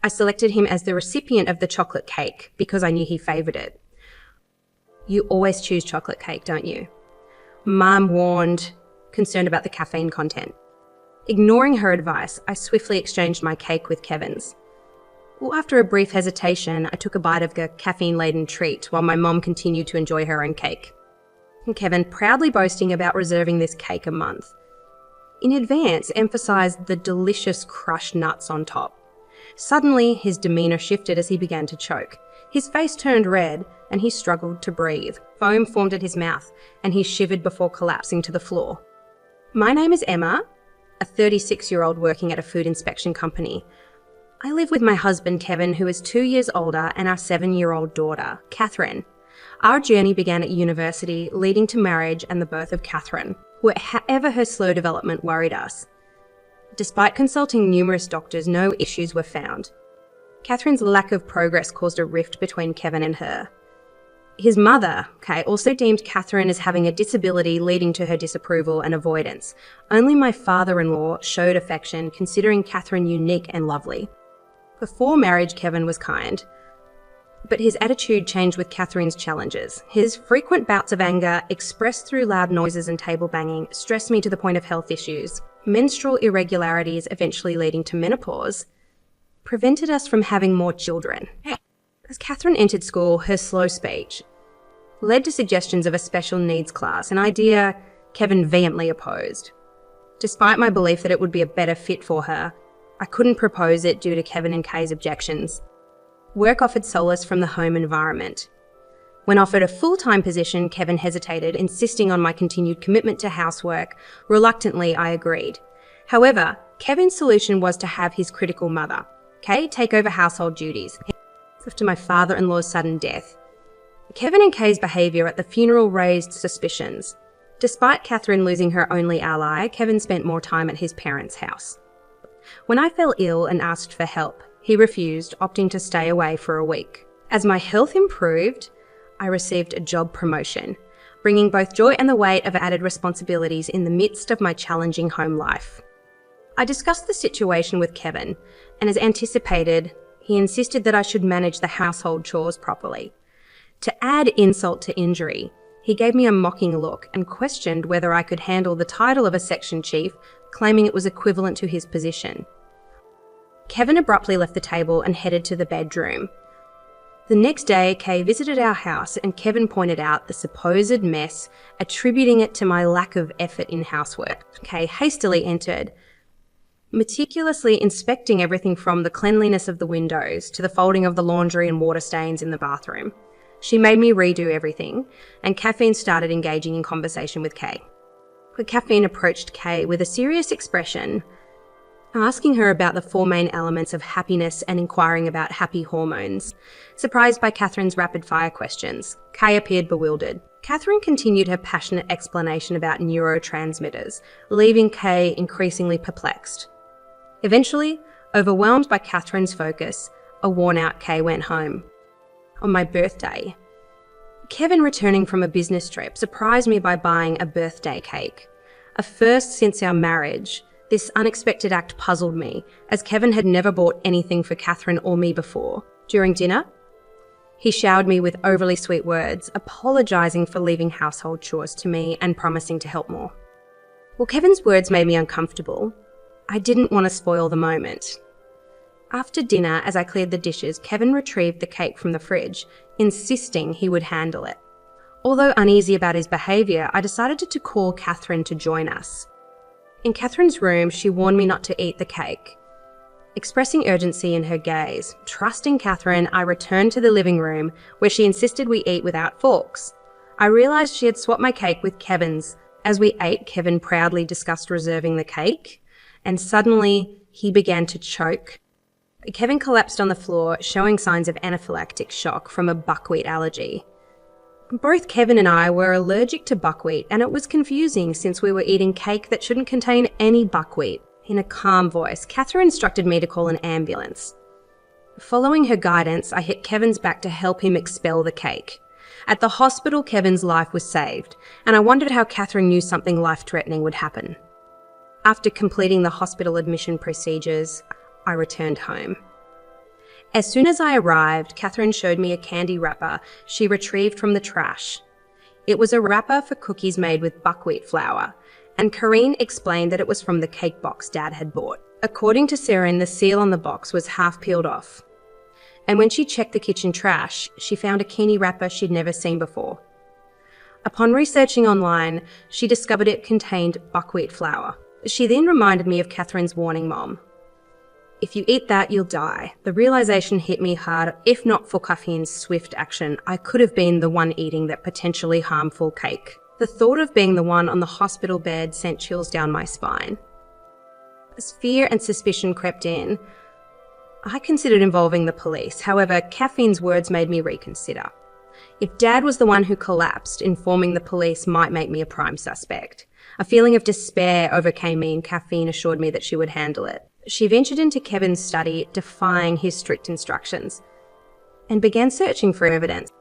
I selected him as the recipient of the chocolate cake because I knew he favoured it. You always choose chocolate cake, don't you? Mum warned, concerned about the caffeine content. Ignoring her advice, I swiftly exchanged my cake with Kevin's. Well, after a brief hesitation, I took a bite of the caffeine-laden treat while my mom continued to enjoy her own cake. And Kevin, proudly boasting about reserving this cake a month, in advance emphasised the delicious crushed nuts on top. Suddenly, his demeanour shifted as he began to choke. His face turned red and he struggled to breathe. Foam formed at his mouth and he shivered before collapsing to the floor. My name is Emma, a 36-year-old working at a food inspection company. I live with my husband, Kevin, who is 2 years older, and our 7-year-old daughter, Catherine. Our journey began at university, leading to marriage and the birth of Catherine. However, her slow development worried us. Despite consulting numerous doctors, no issues were found. Catherine's lack of progress caused a rift between Kevin and her. His mother, Kay, also deemed Catherine as having a disability, leading to her disapproval and avoidance. Only my father-in-law showed affection, considering Catherine unique and lovely. Before marriage, Kevin was kind, but his attitude changed with Catherine's challenges. His frequent bouts of anger, expressed through loud noises and table banging, stressed me to the point of health issues. Menstrual irregularities, eventually leading to menopause, prevented us from having more children. As Catherine entered school, her slow speech led to suggestions of a special needs class, an idea Kevin vehemently opposed. Despite my belief that it would be a better fit for her, I couldn't propose it due to Kevin and Kay's objections. Work offered solace from the home environment. When offered a full-time position, Kevin hesitated, insisting on my continued commitment to housework. Reluctantly, I agreed. However, Kevin's solution was to have his critical mother, Kay, take over household duties. After my father-in-law's sudden death, Kevin and Kay's behaviour at the funeral raised suspicions. Despite Catherine losing her only ally, Kevin spent more time at his parents' house. When I fell ill and asked for help, he refused, opting to stay away for a week. As my health improved, I received a job promotion, bringing both joy and the weight of added responsibilities in the midst of my challenging home life. I discussed the situation with Kevin, and as anticipated, he insisted that I should manage the household chores properly. To add insult to injury, he gave me a mocking look and questioned whether I could handle the title of a section chief, claiming it was equivalent to his position. Kevin abruptly left the table and headed to the bedroom. The next day, Kay visited our house and Kevin pointed out the supposed mess, attributing it to my lack of effort in housework. Kay hastily entered, meticulously inspecting everything from the cleanliness of the windows to the folding of the laundry and water stains in the bathroom. She made me redo everything, and Caffeine started engaging in conversation with Kay. Caffeine approached Kay with a serious expression, asking her about the 4 main elements of happiness and inquiring about happy hormones. Surprised by Catherine's rapid-fire questions, Kay appeared bewildered. Catherine continued her passionate explanation about neurotransmitters, leaving Kay increasingly perplexed. Eventually, overwhelmed by Catherine's focus, a worn-out Kay went home. On my birthday, Kevin, returning from a business trip, surprised me by buying a birthday cake. A first since our marriage, this unexpected act puzzled me, as Kevin had never bought anything for Catherine or me before. During dinner, he showered me with overly sweet words, apologising for leaving household chores to me and promising to help more. While Kevin's words made me uncomfortable, I didn't want to spoil the moment. After dinner, as I cleared the dishes, Kevin retrieved the cake from the fridge, insisting he would handle it. Although uneasy about his behaviour, I decided to call Catherine to join us. In Catherine's room, she warned me not to eat the cake, expressing urgency in her gaze. Trusting Catherine, I returned to the living room, where she insisted we eat without forks. I realised she had swapped my cake with Kevin's. As we ate, Kevin proudly discussed reserving the cake, and suddenly he began to choke. Kevin collapsed on the floor, showing signs of anaphylactic shock from a buckwheat allergy. Both Kevin and I were allergic to buckwheat, and it was confusing since we were eating cake that shouldn't contain any buckwheat. In a calm voice, Catherine instructed me to call an ambulance. Following her guidance, I hit Kevin's back to help him expel the cake. At the hospital, Kevin's life was saved, and I wondered how Catherine knew something life-threatening would happen. After completing the hospital admission procedures, I returned home. As soon as I arrived, Catherine showed me a candy wrapper she retrieved from the trash. It was a wrapper for cookies made with buckwheat flour, and Corrine explained that it was from the cake box Dad had bought. According to Seren, the seal on the box was half peeled off. And when she checked the kitchen trash, she found a candy wrapper she'd never seen before. Upon researching online, she discovered it contained buckwheat flour. She then reminded me of Catherine's warning, Mom. If you eat that, you'll die. The realization hit me hard. If not for Caffeine's swift action, I could have been the one eating that potentially harmful cake. The thought of being the one on the hospital bed sent chills down my spine. As fear and suspicion crept in, I considered involving the police. However, Caffeine's words made me reconsider. If Dad was the one who collapsed, informing the police might make me a prime suspect. A feeling of despair overcame me, and Caffeine assured me that she would handle it. She ventured into Kevin's study, defying his strict instructions, and began searching for evidence.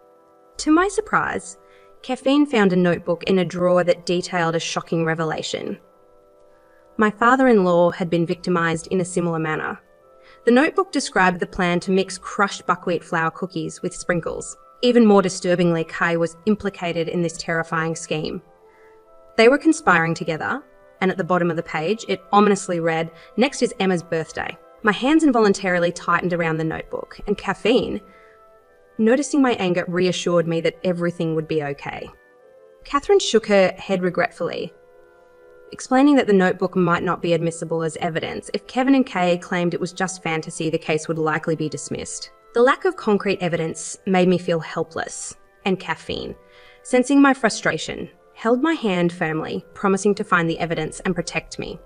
To my surprise, Caffeine found a notebook in a drawer that detailed a shocking revelation. My father-in-law had been victimized in a similar manner. The notebook described the plan to mix crushed buckwheat flour cookies with sprinkles. Even more disturbingly, Kai was implicated in this terrifying scheme. They were conspiring together, and at the bottom of the page, it ominously read, "Next is Emma's birthday." My hands involuntarily tightened around the notebook, and Caffeine, noticing my anger, reassured me that everything would be okay. Catherine shook her head regretfully, explaining that the notebook might not be admissible as evidence. If Kevin and Kay claimed it was just fantasy, the case would likely be dismissed. The lack of concrete evidence made me feel helpless, and Caffeine, sensing my frustration, held my hand firmly, promising to find the evidence and protect me,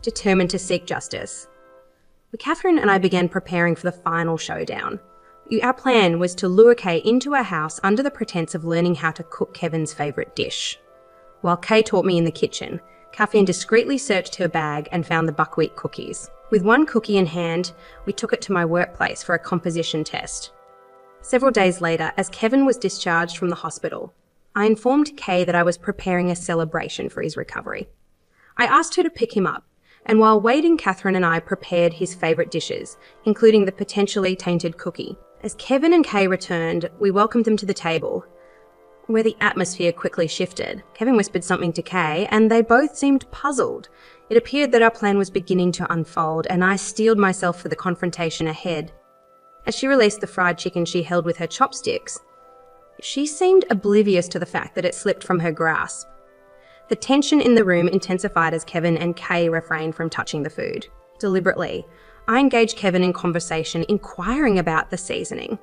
determined to seek justice. Catherine and I began preparing for the final showdown. Our plan was to lure Kay into our house under the pretense of learning how to cook Kevin's favourite dish. While Kay taught me in the kitchen, Caffeine discreetly searched her bag and found the buckwheat cookies. With one cookie in hand, we took it to my workplace for a composition test. Several days later, as Kevin was discharged from the hospital, I informed Kay that I was preparing a celebration for his recovery. I asked her to pick him up, and while waiting, Catherine and I prepared his favourite dishes, including the potentially tainted cookie. As Kevin and Kay returned, we welcomed them to the table, where the atmosphere quickly shifted. Kevin whispered something to Kay, and they both seemed puzzled. It appeared that our plan was beginning to unfold, and I steeled myself for the confrontation ahead. As she released the fried chicken she held with her chopsticks, she seemed oblivious to the fact that it slipped from her grasp. The tension in the room intensified as Kevin and Kay refrained from touching the food. Deliberately, I engaged Kevin in conversation, inquiring about the seasoning.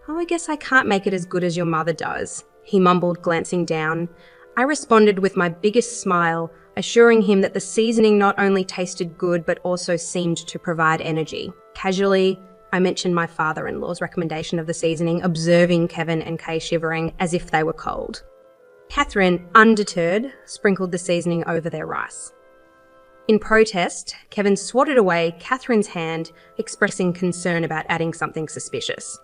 "Oh, I guess I can't make it as good as your mother does," he mumbled, glancing down. I responded with my biggest smile, assuring him that the seasoning not only tasted good but also seemed to provide energy. Casually, I mentioned my father-in-law's recommendation of the seasoning, observing Kevin and Kay shivering as if they were cold. Catherine, undeterred, sprinkled the seasoning over their rice. In protest, Kevin swatted away Catherine's hand, expressing concern about adding something suspicious.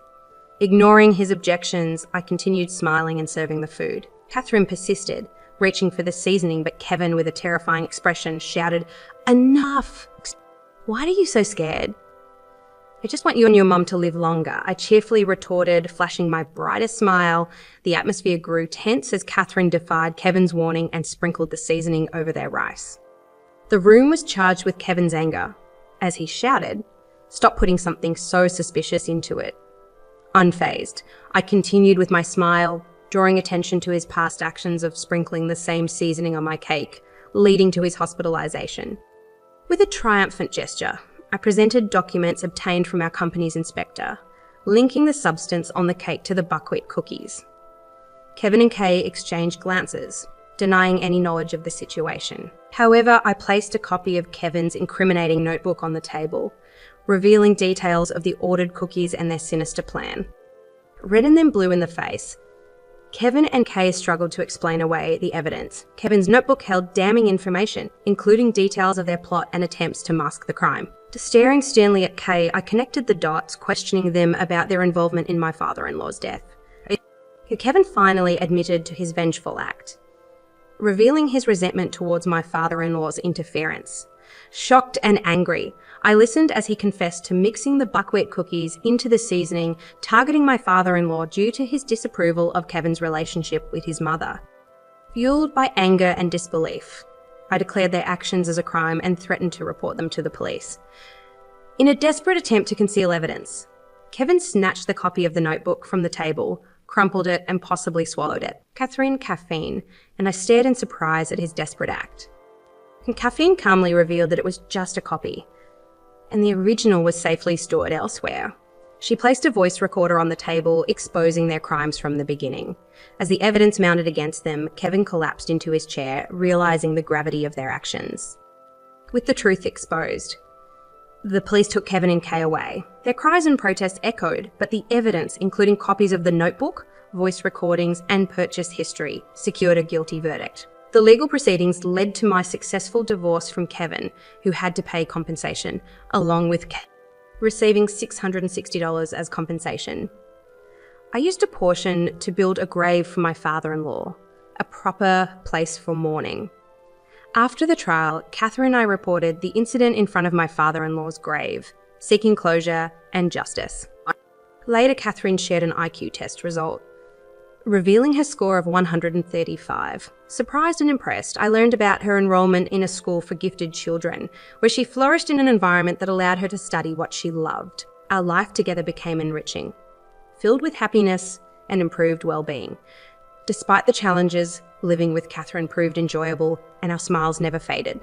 Ignoring his objections, I continued smiling and serving the food. Catherine persisted, reaching for the seasoning, but Kevin, with a terrifying expression, shouted, "Enough! Why are you so scared?" "I just want you and your mum to live longer," I cheerfully retorted, flashing my brightest smile. The atmosphere grew tense as Catherine defied Kevin's warning and sprinkled the seasoning over their rice. The room was charged with Kevin's anger, as he shouted, "Stop putting something so suspicious into it." Unfazed, I continued with my smile, drawing attention to his past actions of sprinkling the same seasoning on my cake, leading to his hospitalization. With a triumphant gesture, I presented documents obtained from our company's inspector, linking the substance on the cake to the buckwheat cookies. Kevin and Kay exchanged glances, denying any knowledge of the situation. However, I placed a copy of Kevin's incriminating notebook on the table, revealing details of the ordered cookies and their sinister plan. Red and then blue in the face, Kevin and Kay struggled to explain away the evidence. Kevin's notebook held damning information, including details of their plot and attempts to mask the crime. Staring sternly at Kay, I connected the dots, questioning them about their involvement in my father-in-law's death. Kevin finally admitted to his vengeful act, revealing his resentment towards my father-in-law's interference. Shocked and angry, I listened as he confessed to mixing the buckwheat cookies into the seasoning, targeting my father-in-law due to his disapproval of Kevin's relationship with his mother. Fueled by anger and disbelief, I declared their actions as a crime and threatened to report them to the police. In a desperate attempt to conceal evidence, Kevin snatched the copy of the notebook from the table, crumpled it, and possibly swallowed it. Catherine caffeine, and I stared in surprise at his desperate act. And caffeine calmly revealed that it was just a copy, and the original was safely stored elsewhere. She placed a voice recorder on the table, exposing their crimes from the beginning. As the evidence mounted against them, Kevin collapsed into his chair, realizing the gravity of their actions. With the truth exposed, the police took Kevin and Kay away. Their cries and protests echoed, but the evidence, including copies of the notebook, voice recordings, and purchase history, secured a guilty verdict. The legal proceedings led to my successful divorce from Kevin, who had to pay compensation, along with Kay receiving $660 as compensation. I used a portion to build a grave for my father-in-law, a proper place for mourning. After the trial, Catherine and I reported the incident in front of my father-in-law's grave, seeking closure and justice. Later, Catherine shared an IQ test result, revealing her score of 135. Surprised and impressed, I learned about her enrollment in a school for gifted children, where she flourished in an environment that allowed her to study what she loved. Our life together became enriching, filled with happiness and improved well-being. Despite the challenges, living with Catherine proved enjoyable, and our smiles never faded.